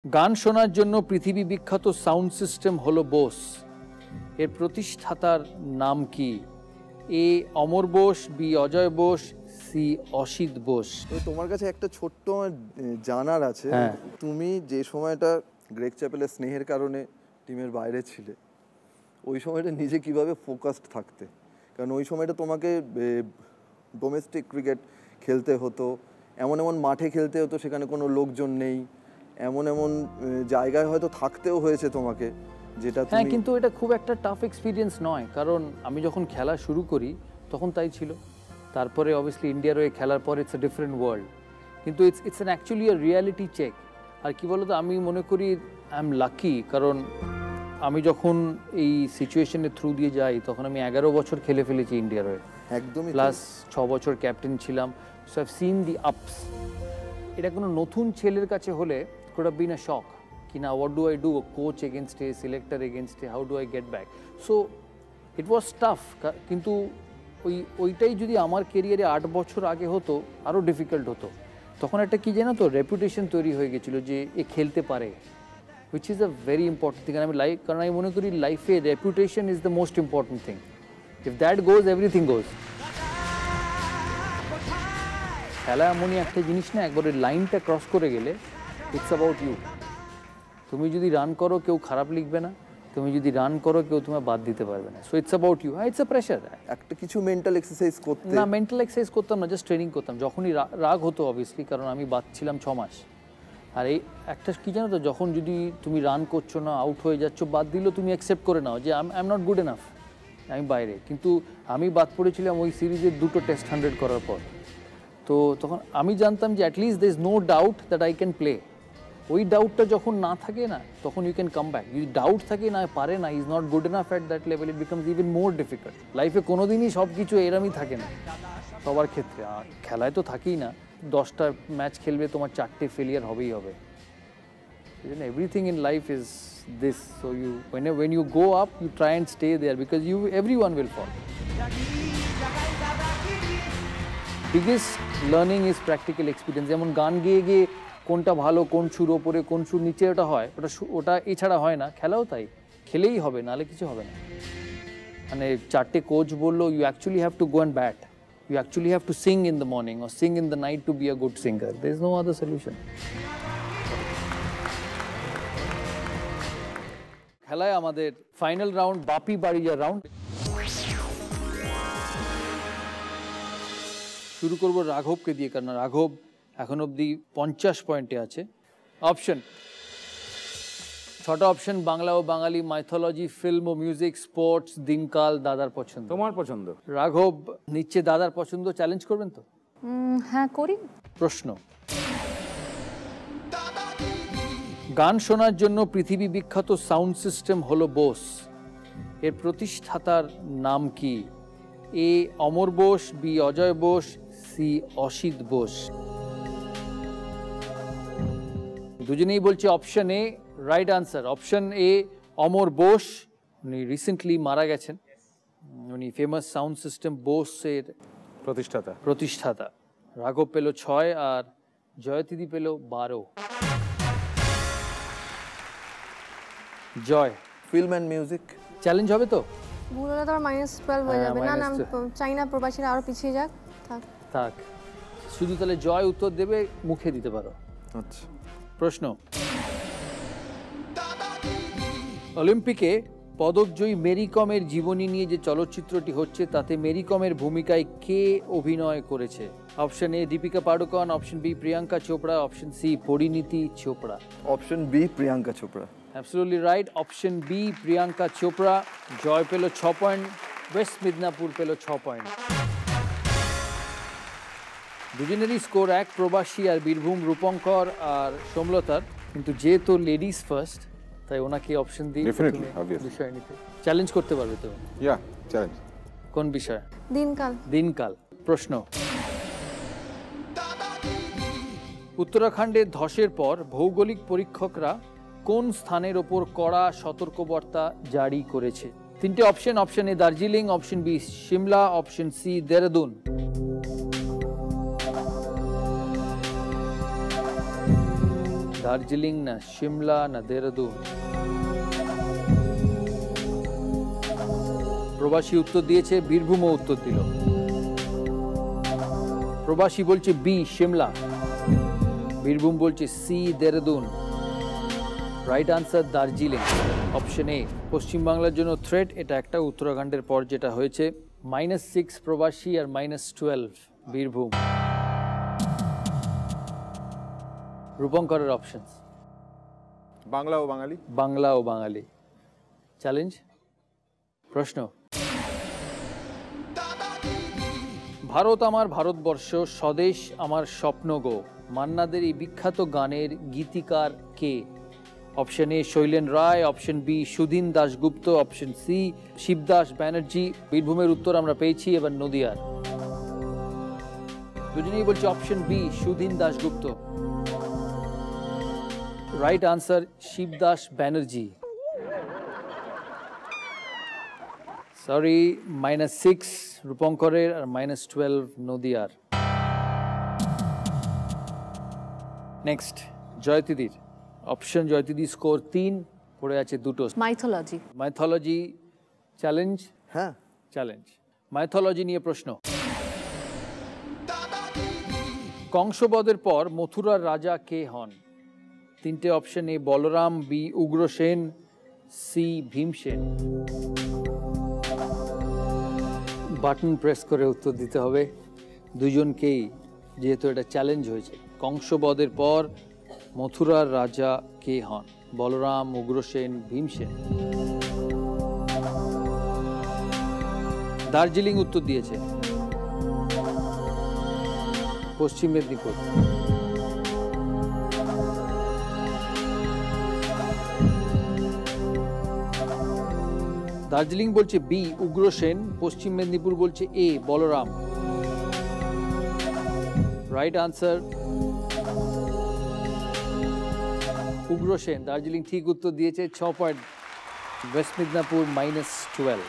গান শোনার জন্য পৃথিবী বিখ্যাত সাউন্ড সিস্টেম হলো বোস। এর প্রতিষ্ঠাতার নাম কি? A Amar Bose, B Ajoy Bose, C Asit Bose. তোমার কাছে একটা ছোট্ট জানার আছে, তুমি যে সময়টা গ্রেগ চ্যাপেলের স্নেহের কারণে টিমের বাইরে ছিলে, ওই সময়টা নিজে কিভাবে ফোকাসড থাকতে? কারণ ওই সময়টা তোমাকে ডোমেস্টিক ক্রিকেট খেলতে হতো, এমন এমন মাঠে খেলতে হতো সেখানে কোনো লোকজন নেই, এমন এমন জায়গায় হয়তো থাকতেও হয়েছে তোমাকে, যেটা হ্যাঁ, কিন্তু এটা খুব একটা টাফ এক্সপিরিয়েন্স নয়, কারণ আমি যখন খেলা শুরু করি তখন তাই ছিল। তারপরে অবভিয়াসলি ইন্ডিয়ার হয়ে খেলার পর ইটস এ ডিফারেন্ট ওয়ার্ল্ড, কিন্তু it's an actually a reality check. আর কি বলতো, আমি মনে করি আই এম লাকি, কারণ আমি যখন এই সিচুয়েশনের থ্রু দিয়ে যাই তখন আমি 11 বছর খেলে ফেলেছি ইন্ডিয়ার হয়ে, একদমই, প্লাস 6 বছর ক্যাপ্টেন ছিলাম। সো আই হ্যাভ সিন দি আপস। এটা কোনো নতুন ছেলের কাছে হলে could have been a shock কি না, what do I do, a coach against a selector against a, how do I get back? So it was tough, কিন্তু ওইটাই যদি আমার কেরিয়ারে 8 বছর আগে হতো আরও ডিফিকাল্ট হতো। তখন একটা কি জানো তো, রেপুটেশন তৈরি হয়ে গেছিলো যে এ খেলতে পারে, which is a very important thing. কারণ আমি মনে করি লাইফে reputation is the most important thing. If that goes, everything goes. খেলা এমনই একটা জিনিস না, একবার ওই লাইনটা ক্রস করে গেলে ইটস অ্যাবাউট ইউ। তুমি যদি রান করো কেউ খারাপ লিখবে না, তুমি যদি রান করো কেউ তোমায় বাদ দিতে পারবে না। So it's about you. হ্যাঁ, ইটস আ প্রেশার। একটা কিছু মেন্টাল এক্সারসাইজ করতে না, মেন্টাল এক্সারসাইজ করতাম না, জাস্ট ট্রেনিং করতাম। যখনই রাগ হতো অবভিয়াসলি, কারণ আমি বাদ ছিলাম 6 মাস। আর এই একটা কী জানো তো, যখন যদি তুমি রান করছো না, আউট হয়ে যাচ্ছ, বাদ দিলেও তুমি অ্যাকসেপ্ট করে নাও যে I am not good enough, আমি বাইরে। কিন্তু আমি বাদ পড়েছিলাম ওই সিরিজের 2টো টেস্ট 100 করার পর। তো তখন আমি জানতাম যে at least there is no doubt that I can play. ওই ডাউটটা যখন না থাকে না, তখন ইউ ক্যান কাম ব্যাক। যদি ডাউট থাকে না, পারে না, is not good enough at that level, it becomes even more difficult. লাইফে কোনোদিনই সব কিছু এরমই থাকে না সবার ক্ষেত্রে। আর খেলায় তো থাকেই না, 10টা ম্যাচ খেলবে, তোমার 4টে ফেলিয়ার হবেই হবে। Everything in life is this. So you when you go up, you try and stay there because everyone will fall. Biggest learning is practical experience. যেমন গান গেয়ে গিয়ে কোনটা ভালো, কোন সুর ওপরে, কোন সুর নিচে, ওটা হয়, ওটা এছাড়া হয় না। খেলাও তাই, খেলেই হবে, নাহলে কিছু হবে না। মানে 4টে কোচ বললো you actually have to go and bat, you actually have to sing in the morning or sing in the night to be a good singer. There is no other solution. খেলায় আমাদের final round, বাপি বাড়িয়া round. শুরু করব রাঘবকে দিয়ে, কারণ রাঘব এখন অবধি 50 পয়েন্টে আছে। অপশন 6টা অপশন, বাংলা ও বাঙালি, মাইথোলজি, ফিল্ম ও মিউজিক, স্পোর্টস, দিনকাল, দাদার পছন্দ। তোমার পছন্দ। রাঘব নিচ্ছে দাদার পছন্দ। চ্যালেঞ্জ করবেন তো? হ্যাঁ, করি। প্রশ্ন, গান শোনার জন্য পৃথিবী বিখ্যাত সাউন্ড সিস্টেম হলো বোস। এর প্রতিষ্ঠাতার নাম কি? A Amar Bose, B Ajoy Bose, C Asit Bose. দুজনেই বলছে option A right answer. Option A Amar Bose, উনি রিসেন্টলি মারা গেছেন। উনি ফেমাস সাউন্ড সিস্টেম বোসের প্রতিষ্ঠাতা। রাঘব পেল 6 আর জয়তিদি পেল 12। জয়, ফিল্ম অ্যান্ড মিউজিক। চ্যালেঞ্জ হবে তো? ভুল হলে তো -12 হয়ে যাবে। না না, চাইনা প্রবাসীরা আরো পিছিয়ে যাক। থাক, শুধু তাহলে জয় উত্তর দেবে, মুখে দিতে পারো। আচ্ছা, প্রশ্ন, অলিম্পিকে পদকজয়ী মেরি কমের জীবনী নিয়ে যে চলচ্চিত্রটি হচ্ছে, তাতে মেরি কমের ভূমিকায় কে অভিনয় করেছে? Option A Deepika Padukone, option B Priyanka Chopra, option C Parineeti Chopra. Option B Priyanka Chopra. Absolutely right, option B Priyanka Chopra. Joy পেল 6 পয়েন্ট, ওয়েস্ট মিদনাপুর পেল 6 পয়েন্ট। দুজনেরই স্কোর 1, প্রবাসী আর বীরভূম রূপঙ্কর আর সোমলতার। কিন্তু যেহেতু লেডিস ফার্স্ট, তাই ওনাকে অপশন দিয়ে বিষয় নিতে। চ্যালেঞ্জ করতে পারবে তো? চ্যালেঞ্জ। কোন বিষয়? দিনকাল। প্রশ্ন, উত্তরাখণ্ডের ধসের পর ভৌগোলিক পরীক্ষকরা কোন স্থানের ওপর কড়া সতর্কবার্তা জারি করেছে? 3টে option. Option A Darjeeling, option B Shimla, option C Dehradun. Darjeeling না শিমলা না দেহরাদুন? প্রবাসী উত্তর দিয়েছে, বীরভূমও উত্তর দিল। প্রবাসী বলছে বি শিমলা, বীরভূম বলছে C Dehradun. Right answer Darjeeling, option A. পশ্চিমবাংলার জন্য থ্রেট, এটা একটা উত্তরাখণ্ডের পর যেটা হয়েছে। -6 প্রবাসী আর -12 বীরভূম। রূপঙ্করের অপশনস। বাংলা ও বাঙালি। বাংলা ও বাঙালি। চ্যালেঞ্জ, প্রশ্ন। ভারত আমার ভারতবর্ষ, স্বদেশ আমার স্বপ্ন গো, মান্নাদের এই বিখ্যাত গানের গীতিকার কে? Option A Shailen Roy, option B Sudhin Dasgupta, option C Shibdas Banerjee. বীরভূমের উত্তর আমরা পেয়েছি, এবার নদিয়ার। দুজনেই বলছে option B Sudhin Dasgupta. Right answer Shibdas Banerjee. Sorry, -6 রূপঙ্করের আর -12 নদিয়ার। নেক্সট জয়তিদির অপশন। জয়তিদি স্কোর 3, পড়ে আছে দুটো। মাইথোলজি। Mythology challenge. হ্যাঁ, চ্যালেঞ্জ। মাইথোলজি নিয়ে প্রশ্ন। কংসবধের পর মথুরার রাজা কে হন? তিনটে option, A Balaram, B Ugrasen, C Bhimsen. Button press করে উত্তর দিতে হবে দুজনকেই, যেহেতু এটা চ্যালেঞ্জ হয়েছে। কংসবধের পর মথুরার রাজা কে হন? বলরাম, উগ্রসেন, ভীমসেন। দার্জিলিং উত্তর দিয়েছে, পশ্চিম মেদিনীপুর। দার্জিলিং বলছে বি উগ্রসেন, পশ্চিম মেদিনীপুর বলছে A Balaram. Right answer Ugrasen. Darjeeling ঠিক উত্তর দিয়েছে, 6 পয়েন্ট। ওয়েস্ট মেদিনীপুর -12।